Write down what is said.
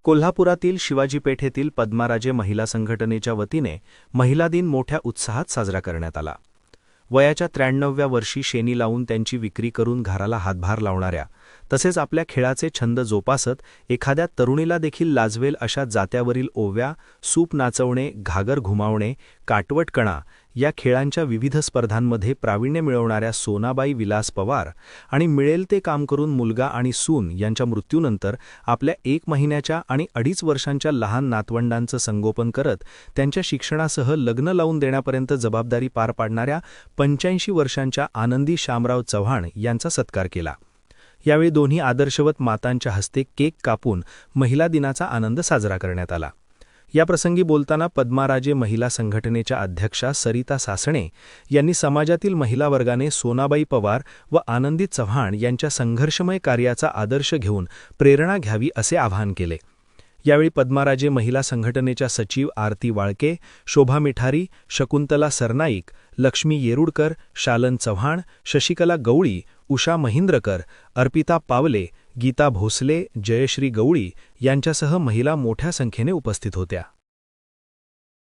कोल्हापुरातील शिवाजी पेठेतील पद्माराजे महिला संघटनेच्या वतीने महिला दिन मोठ्या उत्साहात साजरा करण्यात आला. वयाच्या 93व्या वर्षी शेणी लावून त्यांची विक्री करून घराला हातभार लावणाऱ्या तसेच आपल्या खेळाचे छंद जोपासत एखाद्या तरुणीला देखील लाजवेल अशा जात्यावरील ओव्या, सूप नाचवणे, घागर घुमावणे, काटवटकणा या खेळांच्या विविध स्पर्धांमध्ये प्रावीण्य मिळवणाऱ्या सोनाबाई विलास पवार आणि मिळेल ते काम करून मुलगा आणि सून यांच्या मृत्यूनंतर आपल्या 1 महिन्याच्या आणि 2.5 वर्षांच्या लहान नातवंडांचं संगोपन करत त्यांच्या शिक्षणासह लग्न लावून देण्यापर्यंत जबाबदारी पार पाडणाऱ्या 85 वर्षांच्या आनंदी शामराव चव्हाण यांचा सत्कार केला. यावेळी दोन्ही आदर्शवत मातांच्या हस्ते केक कापून महिला दिनाचा आनंद साजरा करण्यात आला. याप्रसंगी बोलताना पद्माराजे महिला संघटनेच्या अध्यक्षा सरिता सासणे यांनी समाजातील महिला वर्गाने सोनाबाई पवार व आनंदी चव्हाण यांच्या संघर्षमय कार्याचा आदर्श घेऊन प्रेरणा घ्यावी असे आवाहन केले. यावेळी पद्माराजे महिला संघटनेच्या सचिव आरती वाळके, शोभा मिठारी, शकुंतला सरनाईक, लक्ष्मी येरुडकर, शालन चव्हाण, शशिकला गवळी, उषा महिंद्रकर, अर्पिता पावले, गीता भोसले, जयश्री गवळी यांच्यासह महिला मोठ्या संख्येने उपस्थित होत्या.